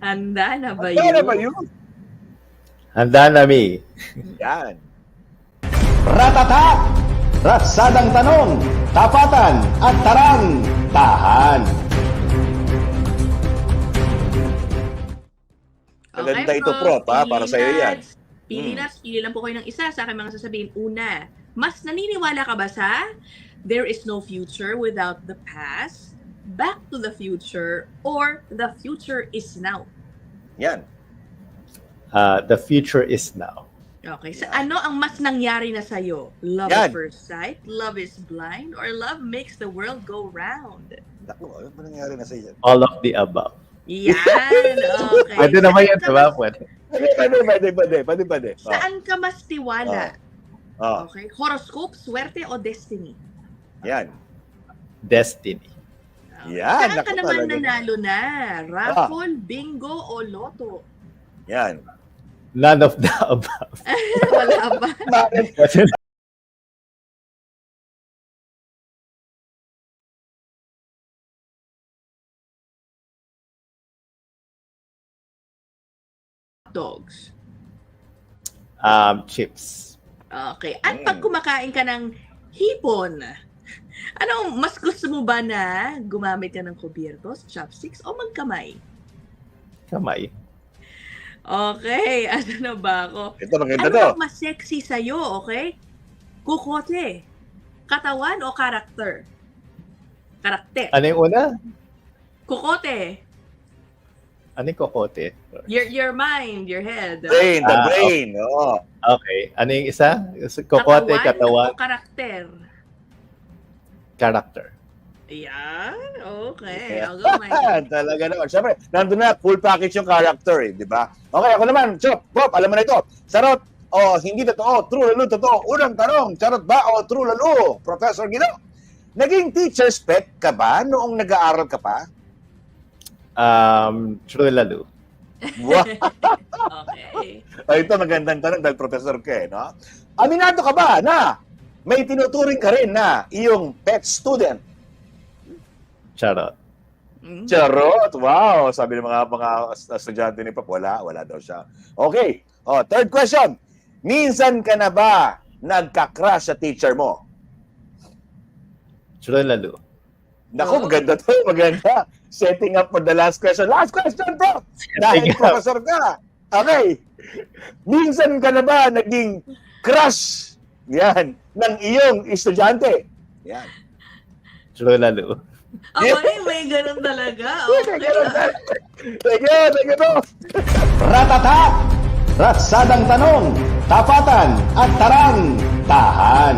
Handa na ba Handa na ba yun? yun? Handa na, Mi. Yan. Ratata! Ratsadang tanong, tapatan at tarang, tahan. Maganda ito, Prof, ha? Para sa'yo yan. Pili lang po kayo ng isa sa aking mga sasabihin. Una, mas naniniwala ka ba sa there is no future without the past, Back to the Future, or The Future is Now? Yan. The future is now. Okay, so ano ang mas nangyari na sa'yo? Love Yan. at first sight, love is blind, or love makes the world go round? Naku, ano ba nangyari na sa'yo? All of the above. Yan, okay. Pwede naman yan, Saan ka diba? mas- Pwede. Saan ka mas tiwala? Oh, Okay, horoscope, swerte, o destiny? yan. Destiny. Yan, Saan ka naku, naman talaga. nanalo na? Raffle, bingo, o loto? Yan. None of the above. Wala ba? Dogs. Chips. Okay. At pag kumakain ka ng hipon, anong mas gusto mo ba na gumamit ka ng kubiertos, chopsticks, o magkamay? Kamay. Okay. Ano na ba ako? Ito, maganda Ano to. ang mas sexy sa'yo, okay? Kukote, katawan, o karakter? Karakter. Ano yung una? Kukote. Ano yung kokote? Your mind, your head. Brain, the brain. Oo. Okay. Ano yung isa? Kokote, katawan, o karakter? character. Ayan. Okay. I'll go, Mike. Yan, talaga naman. Siyempre, nandun na, full package yung character, di ba? Okay, ako naman. Chop, Bob, alam mo na ito. Sarot o hindi totoo? True lalo, totoo. Unang tanong, charot ba o true lalo? Professor Gino, naging teacher's pet ka ba noong nag-aaral ka pa? True lalo. Wow. Okay. Ay, ito magandang tanong dahil professor ka eh, no? Aminado ka ba na may tinuturing ka rin na iyong pet student? Charot. Charot! Wow! Sabi ng mga estudyante ni Pop, wala daw siya. Okay. Oh, third question. Minsan ka na ba nagka-crush sa teacher mo? True lalo. Naku, maganda to. Maganda. Setting up for the last question. Last question, bro! Dahil up. professor ka. Okay. Minsan ka na ba naging crush yan, ng iyong estudyante? Yan. True lalo. Okay, may ganun talaga. Okay. Thank you, bro. Ratata! Ratsadang tanong, tapatan at tarang, tahan.